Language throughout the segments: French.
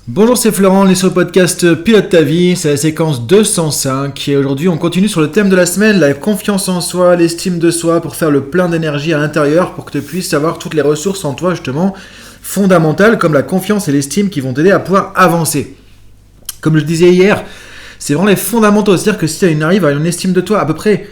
Bonjour, c'est Florent, on est sur le podcast Pilote ta vie, c'est la séquence 205 et aujourd'hui on continue sur le thème de la semaine, la confiance en soi, l'estime de soi pour faire le plein d'énergie à l'intérieur pour que tu puisses avoir toutes les ressources en toi justement fondamentales comme la confiance et l'estime qui vont t'aider à pouvoir avancer. Comme je disais hier, c'est vraiment les fondamentaux, c'est-à-dire que si tu arrives à une estime de toi à peu près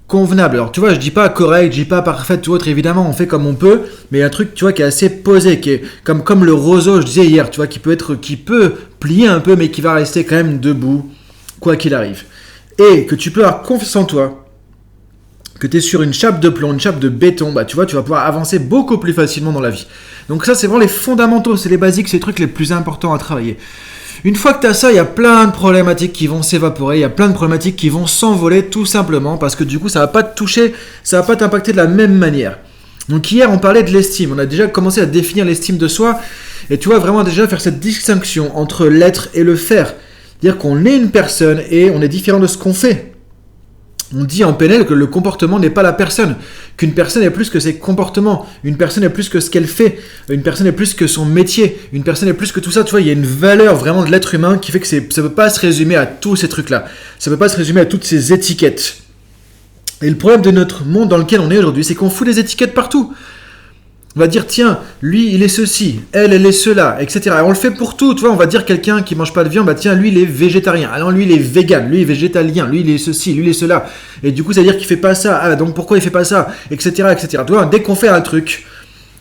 convenable. Alors tu vois, je dis pas correct, je dis pas parfaite ou autre, évidemment, on fait comme on peut, mais il y a un truc, tu vois, qui est assez posé, qui est comme le roseau, je disais hier, tu vois, qui peut plier un peu, mais qui va rester quand même debout, quoi qu'il arrive. Et que tu peux avoir confiance en toi, que tu es sur une chape de plomb, une chape de béton, bah tu vois, tu vas pouvoir avancer beaucoup plus facilement dans la vie. Donc ça, c'est vraiment les fondamentaux, c'est les basiques, c'est les trucs les plus importants à travailler. Une fois que tu as ça, il y a plein de problématiques qui vont s'évaporer, il y a plein de problématiques qui vont s'envoler tout simplement parce que du coup, ça va pas te toucher, ça va pas t'impacter de la même manière. Donc hier, on parlait de l'estime, on a déjà commencé à définir l'estime de soi et tu vois vraiment déjà faire cette distinction entre l'être et le faire. C'est-à-dire qu'on est une personne et on est différent de ce qu'on fait. On dit en PNL que le comportement n'est pas la personne, qu'une personne est plus que ses comportements, une personne est plus que ce qu'elle fait, une personne est plus que son métier, une personne est plus que tout ça. Tu vois, il y a une valeur vraiment de l'être humain qui fait que ça ne peut pas se résumer à tous ces trucs-là. Ça ne peut pas se résumer à toutes ces étiquettes. Et le problème de notre monde dans lequel on est aujourd'hui, c'est qu'on fout des étiquettes partout. On va dire, tiens, lui, il est ceci, elle est cela, etc. Et on le fait pour tout, tu vois, on va dire quelqu'un qui mange pas de viande, bah tiens, lui, il est végétarien. Ah non, lui, il est vegan, lui, il est végétalien, lui, il est ceci, lui, il est cela. Et du coup, ça veut dire qu'il fait pas ça. Ah, donc pourquoi il fait pas ça, etc., etc. Tu vois, dès qu'on fait un truc,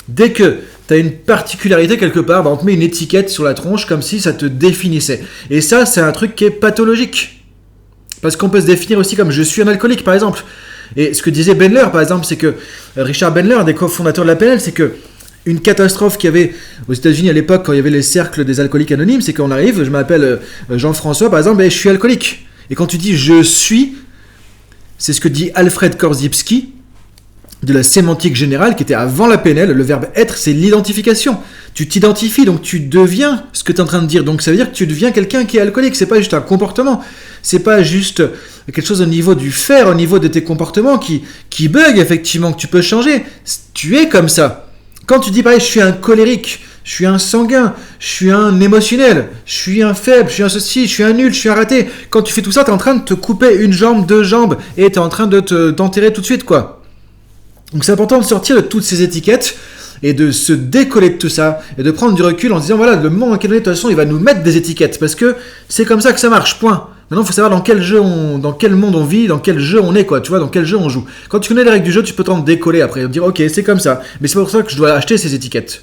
dès que tu as une particularité quelque part, bah on te met une étiquette sur la tronche comme si ça te définissait. Et ça, c'est un truc qui est pathologique. Parce qu'on peut se définir aussi comme je suis un alcoolique, par exemple. Et ce que disait Bandler, par exemple, c'est que Richard Bandler, un des cofondateurs de la PNL, c'est que une catastrophe qu'il y avait aux États-Unis à l'époque, quand il y avait les cercles des alcooliques anonymes, c'est qu'on arrive, je m'appelle Jean-François, par exemple, et je suis alcoolique. Et quand tu dis je suis, c'est ce que dit Alfred Korzybski, de la sémantique générale, qui était avant la PNL, le verbe être, c'est l'identification. Tu t'identifies, donc tu deviens ce que tu es en train de dire. Donc ça veut dire que tu deviens quelqu'un qui est alcoolique. C'est pas juste un comportement. C'est pas juste quelque chose au niveau du faire, au niveau de tes comportements qui bug, effectivement, que tu peux changer. Tu es comme ça. Quand tu dis pareil, je suis un colérique, je suis un sanguin, je suis un émotionnel, je suis un faible, je suis un ceci, je suis un nul, je suis un raté. Quand tu fais tout ça, tu es en train de te couper une jambe, deux jambes, et tu es en train de t'enterrer tout de suite, quoi. Donc c'est important de sortir de toutes ces étiquettes et de se décoller de tout ça et de prendre du recul en se disant voilà, le monde en lequel on est, de toute façon, il va nous mettre des étiquettes parce que c'est comme ça que ça marche, point. Maintenant, il faut savoir dans quel monde on vit, dans quel jeu on est, quoi, tu vois, dans quel jeu on joue. Quand tu connais les règles du jeu, tu peux t'en décoller après et dire ok, c'est comme ça, mais c'est pas pour ça que je dois acheter ces étiquettes.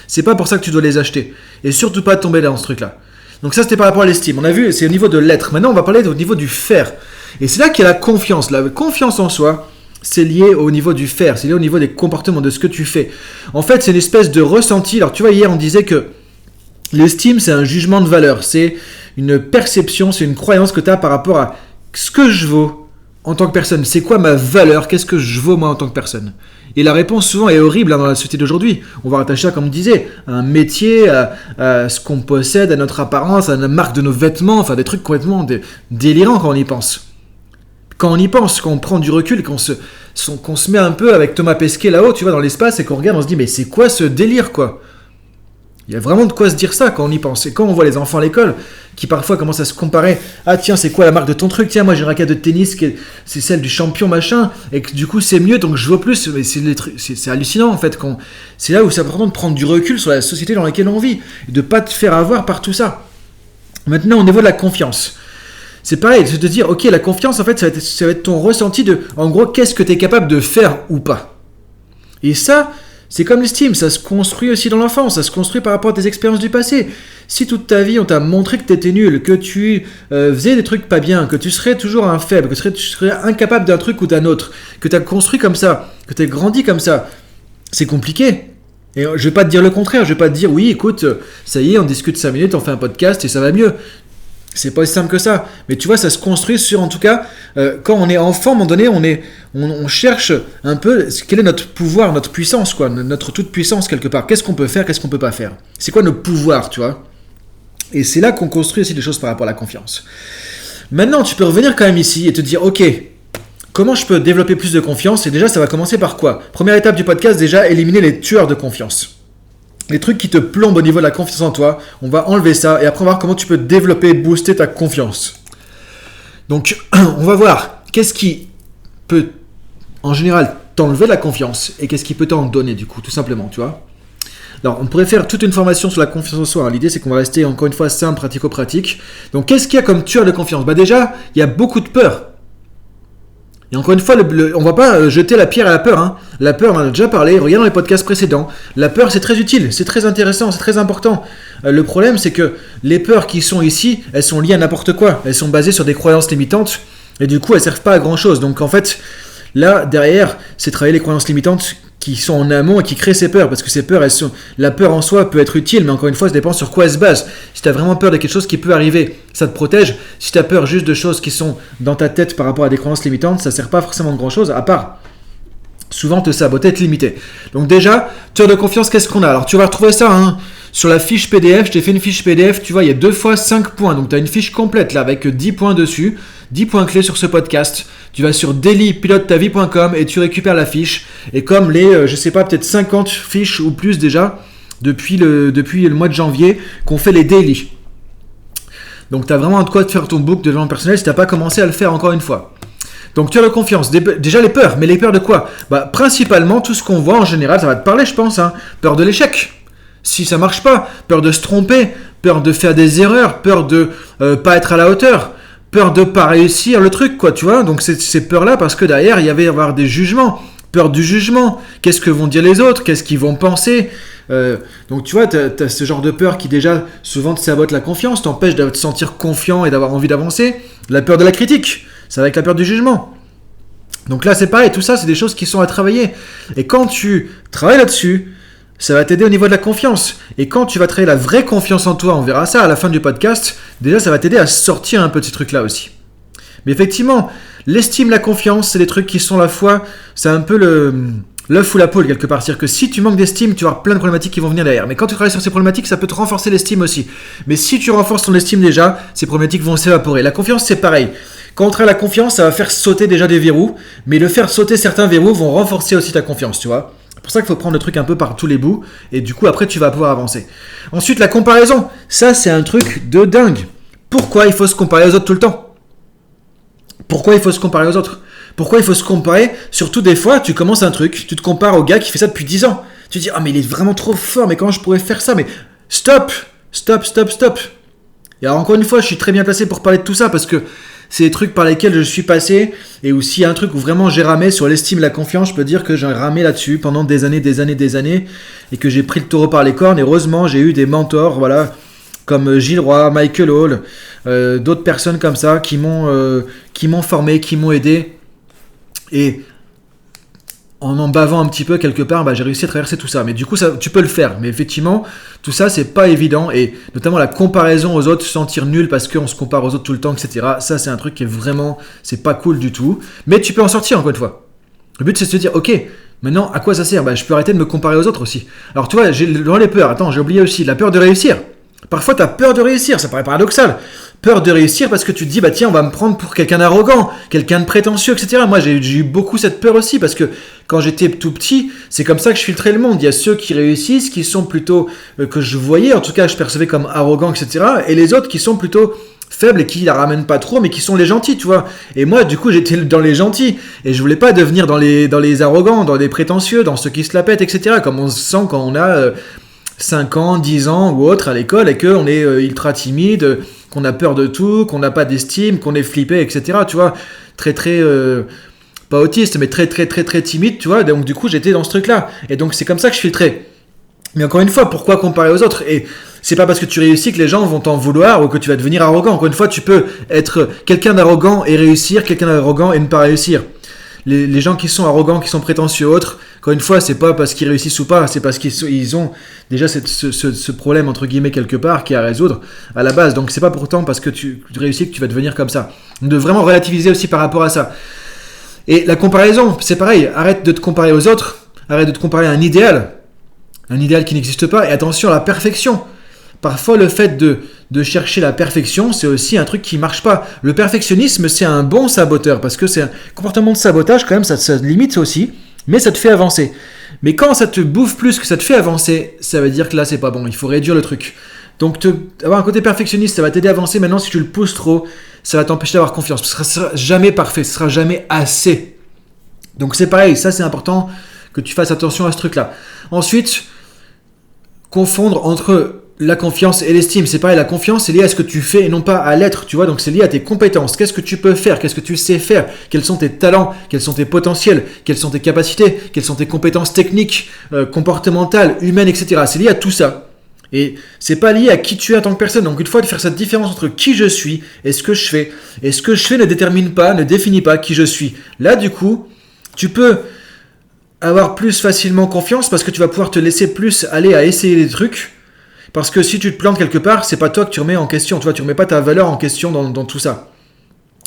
C'est pas pour ça que tu dois les acheter. Et surtout pas tomber dans ce truc-là. Donc ça, c'était par rapport à l'estime. On a vu, c'est au niveau de l'être. Maintenant, on va parler au niveau du faire. Et c'est là qu'il y a la confiance. La confiance en soi, c'est lié au niveau du faire, c'est lié au niveau des comportements, de ce que tu fais. En fait, c'est une espèce de ressenti. Alors, tu vois, hier, on disait que l'estime, c'est un jugement de valeur. C'est une perception, c'est une croyance que tu as par rapport à ce que je vaux en tant que personne. C'est quoi ma valeur? Qu'est-ce que je vaux, moi, en tant que personne? Et la réponse, souvent, est horrible dans la société d'aujourd'hui. On va rattacher ça, comme on disait, à un métier, à ce qu'on possède, à notre apparence, à la marque de nos vêtements, enfin, des trucs complètement délirants quand on y pense. Quand on y pense, quand on prend du recul, qu'on se met un peu avec Thomas Pesquet là-haut, tu vois, dans l'espace, et qu'on regarde, on se dit, mais c'est quoi ce délire, quoi? Il y a vraiment de quoi se dire ça quand on y pense. Et quand on voit les enfants à l'école, qui parfois commencent à se comparer, ah tiens, c'est quoi la marque de ton truc? Tiens, moi j'ai une raquette de tennis, c'est celle du champion, machin, et que du coup c'est mieux, donc je veux plus. Mais c'est hallucinant, en fait. C'est là où c'est important de prendre du recul sur la société dans laquelle on vit, et de ne pas te faire avoir par tout ça. Maintenant, au niveau de la confiance. C'est pareil, c'est de dire, ok, la confiance, en fait, ça va être ton ressenti de, en gros, qu'est-ce que tu es capable de faire ou pas. Et ça, c'est comme l'estime, ça se construit aussi dans l'enfance, ça se construit par rapport à tes expériences du passé. Si toute ta vie, on t'a montré que tu étais nul, que tu faisais des trucs pas bien, que tu serais toujours un faible, que tu serais incapable d'un truc ou d'un autre, que tu as construit comme ça, que tu as grandi comme ça, c'est compliqué. Et je vais pas te dire le contraire, je vais pas te dire, oui, écoute, ça y est, on discute 5 minutes, on fait un podcast et ça va mieux. C'est pas aussi simple que ça, mais tu vois, ça se construit sur, en tout cas, quand on est enfant, à un moment donné, on cherche un peu quel est notre pouvoir, notre puissance, quoi, notre toute puissance quelque part. Qu'est-ce qu'on peut faire, qu'est-ce qu'on peut pas faire? C'est quoi nos pouvoirs, tu vois? Et c'est là qu'on construit aussi des choses par rapport à la confiance. Maintenant, tu peux revenir quand même ici et te dire, ok, comment je peux développer plus de confiance? Et déjà, ça va commencer par quoi? Première étape du podcast, déjà, éliminer les tueurs de confiance. les trucs qui te plombent au niveau de la confiance en toi, on va enlever ça et après on va voir comment tu peux développer, booster ta confiance. Donc, on va voir qu'est-ce qui peut, en général, t'enlever la confiance et qu'est-ce qui peut t'en donner, du coup, tout simplement, tu vois. Alors, on pourrait faire toute une formation sur la confiance en soi. Hein. L'idée, c'est qu'on va rester, encore une fois, simple, pratico-pratique. Donc, qu'est-ce qu'il y a comme tueur de confiance ? Déjà, il y a beaucoup de peur. Et encore une fois, on ne va pas jeter la pierre à la peur. Hein. La peur, on en a déjà parlé. Regarde dans les podcasts précédents. La peur, c'est très utile, c'est très intéressant, c'est très important. Le problème, c'est que les peurs qui sont ici, elles sont liées à n'importe quoi. Elles sont basées sur des croyances limitantes. Et du coup, elles ne servent pas à grand-chose. Donc, en fait, là, derrière, c'est travailler les croyances limitantes qui sont en amont et qui créent ces peurs. Parce que ces peurs, la peur en soi peut être utile, mais encore une fois, ça dépend sur quoi elle se base. Si tu as vraiment peur de quelque chose qui peut arriver, ça te protège. Si tu as peur juste de choses qui sont dans ta tête par rapport à des croyances limitantes, ça ne sert pas forcément de grand-chose, à part souvent te saboter, te limiter. Donc déjà, tueur de confiance, qu'est-ce qu'on a ? Alors tu vas retrouver ça sur la fiche PDF. Je t'ai fait une fiche PDF, tu vois, il y a 2 fois 5 points. Donc tu as une fiche complète là avec 10 points dessus, 10 points clés sur ce podcast. Tu vas sur dailypilotetavie.com et tu récupères la fiche. Et comme les, je sais pas, peut-être 50 fiches ou plus déjà, depuis le mois de janvier, qu'on fait les daily. Donc tu as vraiment de quoi te faire ton book de développement personnel si tu n'as pas commencé à le faire encore une fois. Donc tu as la confiance, déjà les peurs, mais les peurs de quoi ? Principalement tout ce qu'on voit en général, ça va te parler je pense, peur de l'échec, si ça marche pas, peur de se tromper, peur de faire des erreurs, peur de pas être à la hauteur, peur de pas réussir le truc quoi, tu vois. Donc ces peurs-là parce que derrière il y avait avoir des jugements, peur du jugement, qu'est-ce que vont dire les autres, qu'est-ce qu'ils vont penser. Donc tu vois, t'as ce genre de peur qui déjà souvent te sabote la confiance, t'empêche de te sentir confiant et d'avoir envie d'avancer. La peur de la critique, ça va avec la peur du jugement. Donc là c'est pareil, tout ça c'est des choses qui sont à travailler. Et quand tu travailles là-dessus, ça va t'aider au niveau de la confiance. Et quand tu vas travailler la vraie confiance en toi, on verra ça à la fin du podcast, déjà ça va t'aider à sortir un peu de ces trucs-là aussi. Mais effectivement, l'estime, la confiance, c'est des trucs qui sont à la fois, c'est un peu l'œuf ou la poule quelque part. C'est-à-dire que si tu manques d'estime, tu vas avoir plein de problématiques qui vont venir derrière. Mais quand tu travailles sur ces problématiques, ça peut te renforcer l'estime aussi. Mais si tu renforces ton estime déjà, ces problématiques vont s'évaporer. La confiance, c'est pareil. Quand on travaille la confiance, ça va faire sauter déjà des verrous. Mais le faire sauter certains verrous vont renforcer aussi ta confiance, tu vois. C'est pour ça qu'il faut prendre le truc un peu par tous les bouts. Et du coup, après, tu vas pouvoir avancer. Ensuite, la comparaison. Ça, c'est un truc de dingue. Pourquoi il faut se comparer aux autres tout le temps ? Pourquoi il faut se comparer aux autres ? Pourquoi il faut se comparer ? Surtout des fois, tu commences un truc, tu te compares au gars qui fait ça depuis 10 ans. Tu te dis, mais il est vraiment trop fort, mais comment je pourrais faire ça ? Mais stop. Et alors encore une fois, je suis très bien placé pour parler de tout ça parce que c'est des trucs par lesquels je suis passé et aussi un truc où vraiment j'ai ramé sur l'estime et la confiance. Je peux dire que j'ai ramé là-dessus pendant des années et que j'ai pris le taureau par les cornes. Et heureusement, j'ai eu des mentors, voilà, comme Gilles Roy, Michael Hall, d'autres personnes comme ça qui m'ont formé, qui m'ont aidé. Et en bavant un petit peu quelque part, j'ai réussi à traverser tout ça. Mais du coup, ça, tu peux le faire. Mais effectivement, tout ça, c'est pas évident. Et notamment la comparaison aux autres, se sentir nul parce qu'on se compare aux autres tout le temps, etc. Ça, c'est un truc qui est vraiment, c'est pas cool du tout. Mais tu peux en sortir, encore une fois. Le but, c'est de se dire, ok, maintenant, à quoi ça sert ? Je peux arrêter de me comparer aux autres aussi. Alors, tu vois, dans les peurs, attends, j'ai oublié aussi, la peur de réussir. Parfois, tu as peur de réussir, ça paraît paradoxal. Peur de réussir parce que tu te dis, tiens, on va me prendre pour quelqu'un d'arrogant, quelqu'un de prétentieux, etc. Moi, j'ai eu beaucoup cette peur aussi parce que quand j'étais tout petit, c'est comme ça que je filtrais le monde. Il y a ceux qui réussissent, qui sont plutôt, que je voyais, en tout cas, je percevais comme arrogants, etc. Et les autres qui sont plutôt faibles et qui la ramènent pas trop, mais qui sont les gentils, tu vois. Et moi, du coup, j'étais dans les gentils. Et je voulais pas devenir dans les arrogants, dans les prétentieux, dans ceux qui se la pètent, etc. Comme on se sent quand on a 5 ans, 10 ans ou autre à l'école et qu'on est ultra timide, qu'on a peur de tout, qu'on n'a pas d'estime, qu'on est flippé, etc. Tu vois, très, pas autiste, mais très timide, tu vois. Donc, du coup, j'étais dans ce truc-là. Et donc, c'est comme ça que je filtrais. Mais encore une fois, pourquoi comparer aux autres ? Et c'est pas parce que tu réussis que les gens vont t'en vouloir ou que tu vas devenir arrogant. Encore une fois, tu peux être quelqu'un d'arrogant et réussir, quelqu'un d'arrogant et ne pas réussir. Les gens qui sont arrogants, qui sont prétentieux autres, encore une fois, c'est pas parce qu'ils réussissent ou pas, c'est parce qu'ils ont déjà ce problème, entre guillemets, quelque part, qui est à résoudre à la base. Donc, c'est pas pourtant parce que tu réussis que tu vas devenir comme ça. Donc, de vraiment relativiser aussi par rapport à ça. Et la comparaison, c'est pareil. Arrête de te comparer aux autres. Arrête de te comparer à un idéal qui n'existe pas. Et attention à la perfection. Parfois, le fait de chercher la perfection, c'est aussi un truc qui marche pas. Le perfectionnisme, c'est un bon saboteur parce que c'est un comportement de sabotage quand même, ça limite aussi, mais ça te fait avancer. Mais quand ça te bouffe plus que ça te fait avancer, ça veut dire que là, c'est pas bon. Il faut réduire le truc. Donc, avoir un côté perfectionniste, ça va t'aider à avancer. Maintenant, si tu le pousses trop, ça va t'empêcher d'avoir confiance. Ce sera jamais parfait, ce sera jamais assez. Donc, c'est pareil. Ça, c'est important que tu fasses attention à ce truc-là. Ensuite, confondre entre la confiance et l'estime. C'est pareil, la confiance, c'est lié à ce que tu fais et non pas à l'être, tu vois. Donc, c'est lié à tes compétences. Qu'est-ce que tu peux faire? Qu'est-ce que tu sais faire? Quels sont tes talents? Quels sont tes potentiels? Quelles sont tes capacités? Quelles sont tes compétences techniques, comportementales, humaines, etc. C'est lié à tout ça. Et c'est pas lié à qui tu es en tant que personne. Donc, une fois de faire cette différence entre qui je suis et ce que je fais. Et ce que je fais ne définit pas qui je suis. Là, du coup, tu peux avoir plus facilement confiance parce que tu vas pouvoir te laisser plus aller à essayer des trucs. Parce que si tu te plantes quelque part, c'est pas toi que tu remets en question. Tu vois, tu remets pas ta valeur en question dans tout ça.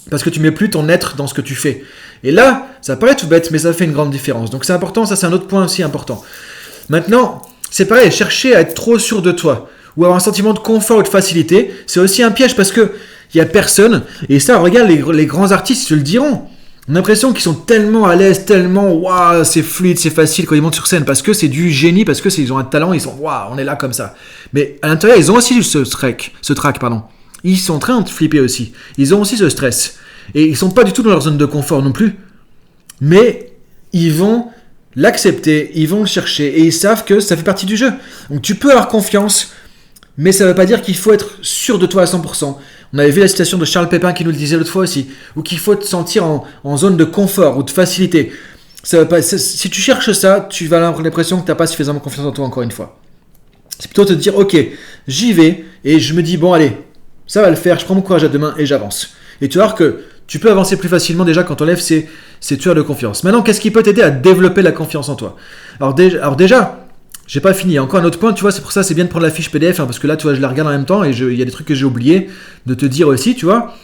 Parce que tu mets plus ton être dans ce que tu fais. Et là, ça paraît tout bête, mais ça fait une grande différence. Donc c'est important, ça c'est un autre point aussi important. Maintenant, c'est pareil, chercher à être trop sûr de toi ou avoir un sentiment de confort ou de facilité, c'est aussi un piège parce que il y a personne. Et ça, regarde, les grands artistes te le diront. On a l'impression qu'ils sont tellement à l'aise, tellement waouh, c'est fluide, c'est facile quand ils montent sur scène parce que c'est du génie, parce que ils ont un talent, ils sont waouh, on est là comme ça. Mais à l'intérieur, ils ont aussi ce track. Ils sont en train de flipper aussi. Ils ont aussi ce stress. Et ils sont pas du tout dans leur zone de confort non plus. Mais ils vont l'accepter, ils vont le chercher et ils savent que ça fait partie du jeu. Donc tu peux avoir confiance, mais ça ne veut pas dire qu'il faut être sûr de toi à 100%. On avait vu la citation de Charles Pépin qui nous le disait l'autre fois aussi, ou qu'il faut te sentir en zone de confort ou de facilité. Si tu cherches ça, tu vas avoir l'impression que tu n'as pas suffisamment confiance en toi encore une fois. C'est plutôt te dire, ok, j'y vais et je me dis, bon allez, ça va le faire, je prends mon courage à deux mains et j'avance. Et tu vas voir que tu peux avancer plus facilement déjà quand on lève ces tueurs de confiance. Maintenant, qu'est-ce qui peut t'aider à développer la confiance en toi? Alors déjà, j'ai pas fini. Il y a encore un autre point, tu vois, c'est pour ça c'est bien de prendre la fiche PDF, parce que là, tu vois, je la regarde en même temps et il y a des trucs que j'ai oublié de te dire aussi, tu vois.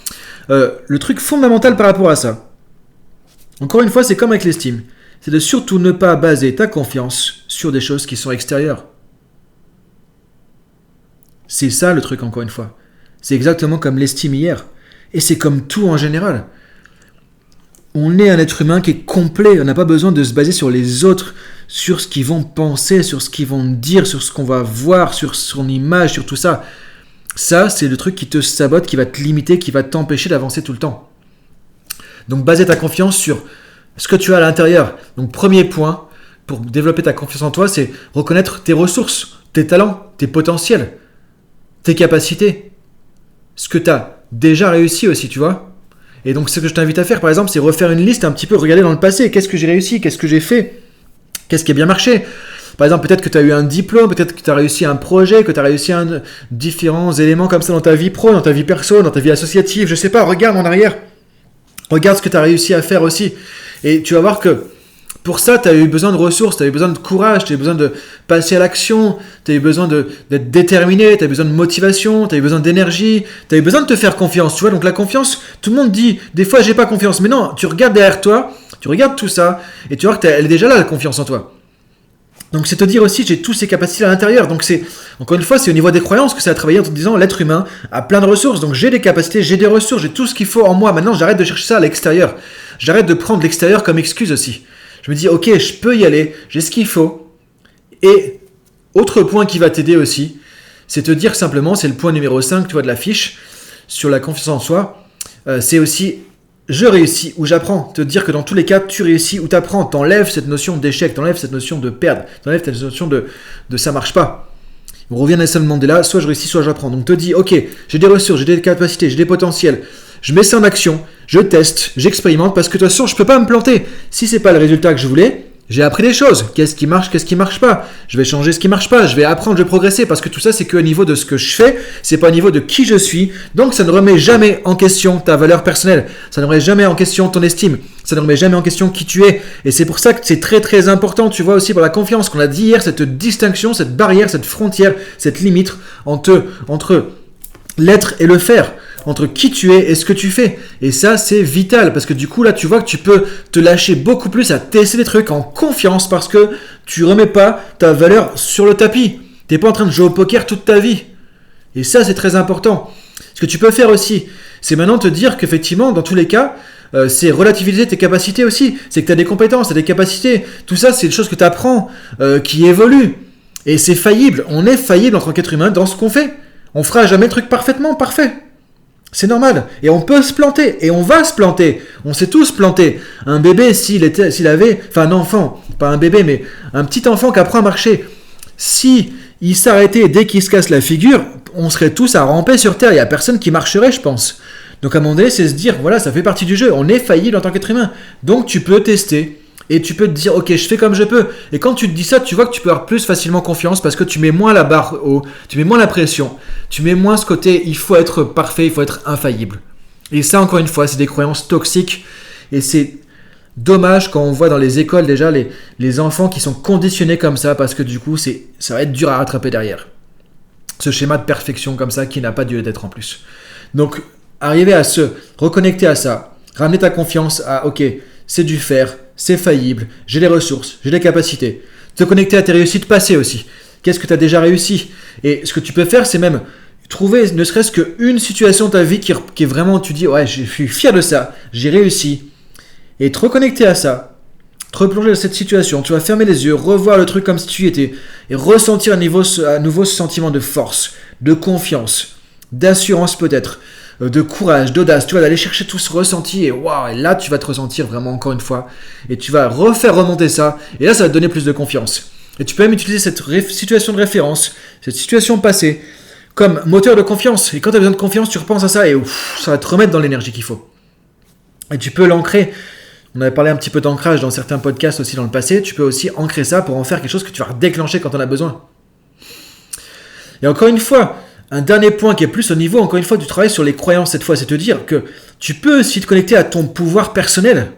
Le truc fondamental par rapport à ça, encore une fois, c'est comme avec l'estime, c'est de surtout ne pas baser ta confiance sur des choses qui sont extérieures. C'est ça le truc, encore une fois. C'est exactement comme l'estime hier. Et c'est comme tout en général. On est un être humain qui est complet. On n'a pas besoin de se baser sur les autres, sur ce qu'ils vont penser, sur ce qu'ils vont dire, sur ce qu'on va voir, sur son image, sur tout ça. Ça, c'est le truc qui te sabote, qui va te limiter, qui va t'empêcher d'avancer tout le temps. Donc, baser ta confiance sur ce que tu as à l'intérieur. Donc, premier point pour développer ta confiance en toi, c'est reconnaître tes ressources, tes talents, tes potentiels, tes capacités. Ce que tu as déjà réussi aussi, tu vois. Et donc, ce que je t'invite à faire, par exemple, c'est refaire une liste, un petit peu regarder dans le passé. Qu'est-ce que j'ai réussi? Qu'est-ce que j'ai fait? Qu'est-ce qui a bien marché? Par exemple, peut-être que tu as eu un diplôme, peut-être que tu as réussi un projet, que tu as réussi différents éléments comme ça dans ta vie pro, dans ta vie perso, dans ta vie associative. Je sais pas, regarde en arrière. Regarde ce que tu as réussi à faire aussi. Et tu vas voir que pour ça, tu as eu besoin de ressources, tu as eu besoin de courage, tu as eu besoin de passer à l'action, tu as eu besoin d'être déterminé, tu as eu besoin de motivation, tu as eu besoin d'énergie, tu as eu besoin de te faire confiance. Tu vois, donc la confiance, tout le monde dit, des fois, j'ai pas confiance. Mais non, tu regardes derrière toi, tu regardes tout ça, et tu vois qu'elle est déjà là, la confiance en toi. Donc c'est te dire aussi, j'ai toutes ces capacités à l'intérieur. Donc c'est, encore une fois, c'est au niveau des croyances que ça a travaillé en te disant, l'être humain a plein de ressources. Donc j'ai des capacités, j'ai des ressources, j'ai tout ce qu'il faut en moi. Maintenant, j'arrête de chercher ça à l'extérieur. J'arrête de prendre l'extérieur comme excuse aussi. Je me dis, ok, je peux y aller, j'ai ce qu'il faut. Et autre point qui va t'aider aussi, c'est te dire simplement, c'est le point numéro 5, tu vois, de la fiche, sur la confiance en soi, c'est aussi, je réussis ou j'apprends. Te dire que dans tous les cas, tu réussis ou tu apprends. T'enlèves cette notion d'échec, t'enlèves cette notion de perdre, t'enlèves cette notion de ça marche pas. On revient à Nelson Mandela, soit je réussis, soit j'apprends. Donc te dis, ok, j'ai des ressources, j'ai des capacités, j'ai des potentiels. Je mets ça en action, je teste, j'expérimente parce que de toute façon, je peux pas me planter. Si c'est pas le résultat que je voulais, j'ai appris des choses. Qu'est-ce qui marche pas? Je vais changer ce qui marche pas, je vais apprendre, je vais progresser parce que tout ça, c'est qu'au niveau de ce que je fais, c'est pas au niveau de qui je suis. Donc, ça ne remet jamais en question ta valeur personnelle. Ça ne remet jamais en question ton estime. Ça ne remet jamais en question qui tu es. Et c'est pour ça que c'est très très important, tu vois aussi pour la confiance qu'on a dit hier, cette distinction, cette barrière, cette frontière, cette limite entre l'être et le faire. Entre qui tu es et ce que tu fais. Et ça, c'est vital, parce que du coup, là, tu vois que tu peux te lâcher beaucoup plus à tester des trucs en confiance, parce que tu remets pas ta valeur sur le tapis. Tu n'es pas en train de jouer au poker toute ta vie. Et ça, c'est très important. Ce que tu peux faire aussi, c'est maintenant te dire qu'effectivement, dans tous les cas, c'est relativiser tes capacités aussi. C'est que tu as des compétences, tu as des capacités. Tout ça, c'est des choses que tu apprends, qui évoluent. Et c'est faillible. On est faillible en tant qu'être humain dans ce qu'on fait. On fera jamais le truc parfaitement parfait. C'est normal. Et on peut se planter. Et on va se planter. On s'est tous plantés. Un bébé, s'il avait... Enfin, un enfant. Pas un bébé, mais un petit enfant qui apprend à marcher. Si il s'arrêtait dès qu'il se casse la figure, on serait tous à ramper sur terre. Il n'y a personne qui marcherait, je pense. Donc à un moment donné, c'est se dire, voilà, ça fait partie du jeu. On est faillible en tant qu'être humain. Donc tu peux tester. Et tu peux te dire, ok, je fais comme je peux. Et quand tu te dis ça, tu vois que tu peux avoir plus facilement confiance parce que tu mets moins la barre haut, tu mets moins la pression, tu mets moins ce côté, il faut être parfait, il faut être infaillible. Et ça, encore une fois, c'est des croyances toxiques. Et c'est dommage quand on voit dans les écoles déjà les enfants qui sont conditionnés comme ça parce que du coup, ça va être dur à rattraper derrière. Ce schéma de perfection comme ça qui n'a pas lieu d'être en plus. Donc, arriver à se reconnecter à ça, ramener ta confiance à, ok, c'est du faire, c'est faillible, j'ai les ressources, j'ai les capacités. Te connecter à tes réussites passées aussi. Qu'est-ce que tu as déjà réussi? Et ce que tu peux faire, c'est même trouver ne serait-ce qu'une situation de ta vie qui est vraiment, tu dis, ouais, je suis fier de ça, j'ai réussi. Et te reconnecter à ça, te replonger dans cette situation, tu vas fermer les yeux, revoir le truc comme si tu y étais, et ressentir à nouveau ce sentiment de force, de confiance, d'assurance peut-être, de courage, d'audace, tu vas aller chercher tout ce ressenti et waouh, et là tu vas te ressentir vraiment encore une fois et tu vas refaire remonter ça et là ça va te donner plus de confiance. Et tu peux même utiliser cette situation de référence, cette situation passée comme moteur de confiance et quand tu as besoin de confiance tu repenses à ça et ça va te remettre dans l'énergie qu'il faut. Et tu peux l'ancrer, on avait parlé un petit peu d'ancrage dans certains podcasts aussi dans le passé, tu peux aussi ancrer ça pour en faire quelque chose que tu vas déclencher quand on a besoin. Et encore une fois, un dernier point qui est plus au niveau, encore une fois, du travail sur les croyances cette fois, c'est te dire que tu peux aussi te connecter à ton pouvoir personnel.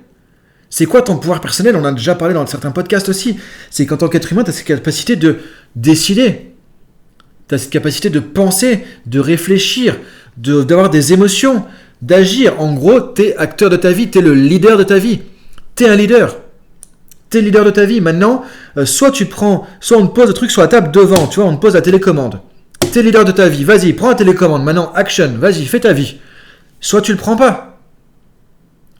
C'est quoi ton pouvoir personnel? On en a déjà parlé dans certains podcasts aussi. C'est qu'en tant qu'être humain, tu as cette capacité de décider. Tu as cette capacité de penser, de réfléchir, d'avoir des émotions, d'agir. En gros, tu es acteur de ta vie, tu es le leader de ta vie. Tu es un leader. Tu es leader de ta vie. Maintenant, soit on te pose le truc sur la table devant, tu vois, on te pose la télécommande. T'es leader de ta vie, vas-y, prends la télécommande, maintenant, action, vas-y, fais ta vie. Soit tu le prends pas,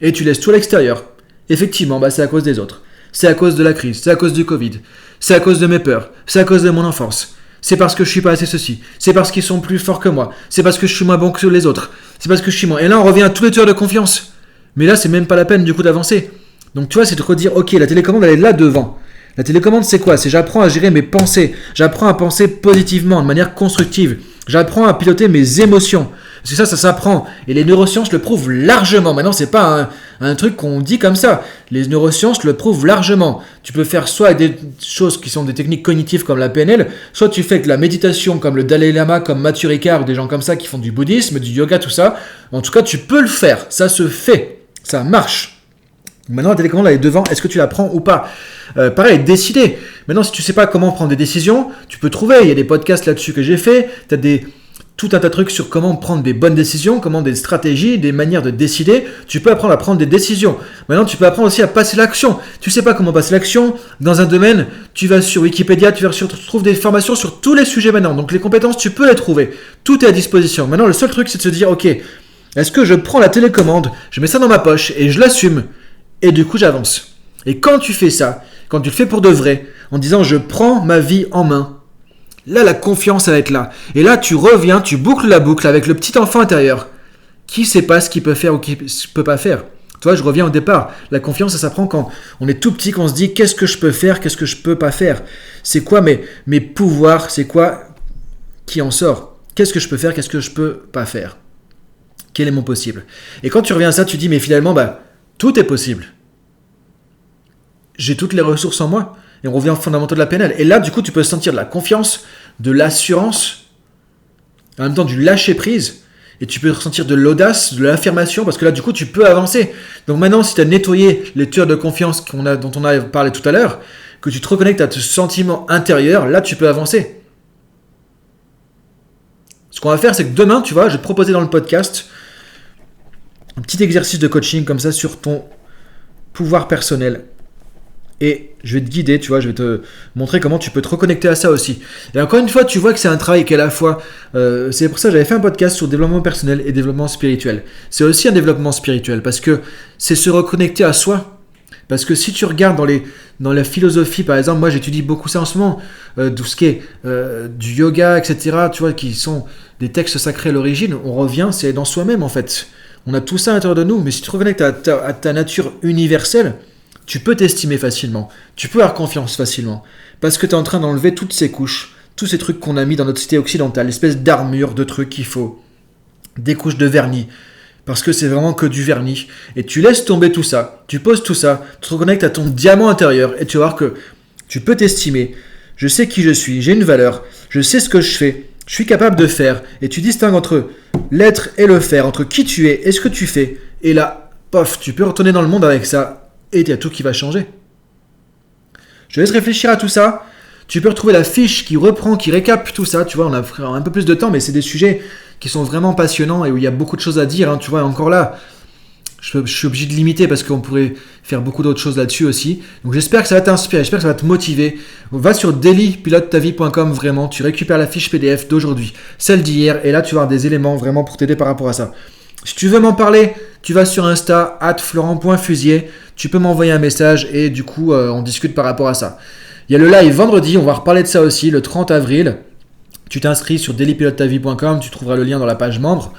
et tu laisses tout à l'extérieur. Effectivement, c'est à cause des autres. C'est à cause de la crise, c'est à cause du Covid, c'est à cause de mes peurs, c'est à cause de mon enfance. C'est parce que je suis pas assez ceci, c'est parce qu'ils sont plus forts que moi, c'est parce que je suis moins bon que les autres, c'est parce que je suis moins... Et là, on revient à tous les tueurs de confiance. Mais là, c'est même pas la peine du coup d'avancer. Donc tu vois, c'est de redire, ok, la télécommande, elle est là devant. La télécommande, c'est quoi? C'est j'apprends à gérer mes pensées. J'apprends à penser positivement, de manière constructive. J'apprends à piloter mes émotions. C'est ça s'apprend. Et les neurosciences le prouvent largement. Maintenant, c'est pas un truc qu'on dit comme ça. Les neurosciences le prouvent largement. Tu peux faire soit des choses qui sont des techniques cognitives comme la PNL, soit tu fais de la méditation comme le Dalai Lama, comme Mathieu Ricard, ou des gens comme ça qui font du bouddhisme, du yoga, tout ça. En tout cas, tu peux le faire. Ça se fait. Ça marche. Maintenant, la télécommande, elle est devant. Est-ce que tu la prends ou pas? Pareil, décider. Maintenant, si tu ne sais pas comment prendre des décisions, tu peux trouver. Il y a des podcasts là-dessus que j'ai fait. Tu as tout un tas de trucs sur comment prendre des bonnes décisions, comment des stratégies, des manières de décider. Tu peux apprendre à prendre des décisions. Maintenant, tu peux apprendre aussi à passer l'action. Tu ne sais pas comment passer l'action dans un domaine. Tu vas sur Wikipédia, tu trouves des formations sur tous les sujets maintenant. Donc, les compétences, tu peux les trouver. Tout est à disposition. Maintenant, le seul truc, c'est de se dire, ok, est-ce que je prends la télécommande, je mets ça dans ma poche et je l'assume et du coup, j'avance. Et quand tu fais ça, quand tu le fais pour de vrai, en disant je prends ma vie en main, là la confiance elle va être là. Et là tu reviens, tu boucles la boucle avec le petit enfant intérieur qui sait pas ce qu'il peut faire ou qui peut pas faire. Tu vois, je reviens au départ. La confiance ça s'apprend quand on est tout petit, qu'on se dit qu'est-ce que je peux faire, qu'est-ce que je peux pas faire. C'est quoi mes pouvoirs, c'est quoi qui en sort. Qu'est-ce que je peux faire, qu'est-ce que je peux pas faire. Quel est mon possible. Et quand tu reviens à ça, tu dis mais finalement tout est possible. J'ai toutes les ressources en moi. Et on revient aux fondamentaux de la PNL. Et là, du coup, tu peux sentir de la confiance, de l'assurance, en même temps du lâcher-prise. Et tu peux ressentir de l'audace, de l'affirmation, parce que là, du coup, tu peux avancer. Donc maintenant, si tu as nettoyé les tueurs de confiance dont on a parlé tout à l'heure, que tu te reconnectes à ce sentiment intérieur, là, tu peux avancer. Ce qu'on va faire, c'est que demain, tu vois, je vais te proposer dans le podcast un petit exercice de coaching comme ça sur ton pouvoir personnel. Et je vais te guider, tu vois, je vais te montrer comment tu peux te reconnecter à ça aussi. Et encore une fois, tu vois que c'est un travail qui est à la fois... c'est pour ça que j'avais fait un podcast sur développement personnel et développement spirituel. C'est aussi un développement spirituel parce que c'est se reconnecter à soi. Parce que si tu regardes dans la philosophie, par exemple, moi j'étudie beaucoup ça en ce moment, tout ce qui est du yoga, etc., tu vois, qui sont des textes sacrés à l'origine, on revient, c'est dans soi-même en fait. On a tout ça à l'intérieur de nous, mais si tu te reconnectes à ta nature universelle, tu peux t'estimer facilement, tu peux avoir confiance facilement, parce que tu es en train d'enlever toutes ces couches, tous ces trucs qu'on a mis dans notre cité occidentale, l'espèce d'armure, de trucs qu'il faut, des couches de vernis, parce que c'est vraiment que du vernis, et tu laisses tomber tout ça, tu poses tout ça, tu te reconnectes à ton diamant intérieur, et tu vas voir que tu peux t'estimer, je sais qui je suis, j'ai une valeur, je sais ce que je fais, je suis capable de faire, et tu distingues entre l'être et le faire, entre qui tu es et ce que tu fais, et là, pof, tu peux retourner dans le monde avec ça, et il y a tout qui va changer. Je laisse réfléchir à tout ça. Tu peux retrouver la fiche qui reprend, qui récap tout ça. Tu vois, on a un peu plus de temps, mais c'est des sujets qui sont vraiment passionnants et où il y a beaucoup de choses à dire. Hein. Tu vois, encore là, je suis obligé de limiter parce qu'on pourrait faire beaucoup d'autres choses là-dessus aussi. Donc j'espère que ça va t'inspirer, j'espère que ça va te motiver. Va sur dailypilotetavie.com vraiment. Tu récupères la fiche PDF d'aujourd'hui, celle d'hier, et là tu vas avoir des éléments vraiment pour t'aider par rapport à ça. Si tu veux m'en parler, tu vas sur Insta, @florent.fusier, tu peux m'envoyer un message et du coup, on discute par rapport à ça. Il y a le live vendredi, on va reparler de ça aussi, le 30 avril. Tu t'inscris sur dailypilotetavie.com, tu trouveras le lien dans la page membre,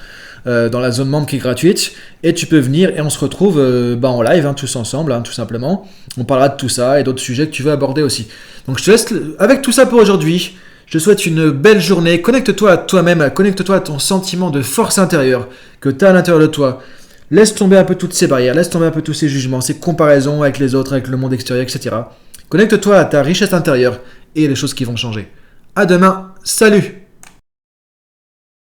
dans la zone membre qui est gratuite, et tu peux venir et on se retrouve en live, hein, tous ensemble, hein, tout simplement. On parlera de tout ça et d'autres sujets que tu veux aborder aussi. Donc je te laisse avec tout ça pour aujourd'hui. Je te souhaite une belle journée. Connecte-toi à toi-même, connecte-toi à ton sentiment de force intérieure que tu as à l'intérieur de toi. Laisse tomber un peu toutes ces barrières, laisse tomber un peu tous ces jugements, ces comparaisons avec les autres, avec le monde extérieur, etc. Connecte-toi à ta richesse intérieure et les choses qui vont changer. À demain, salut!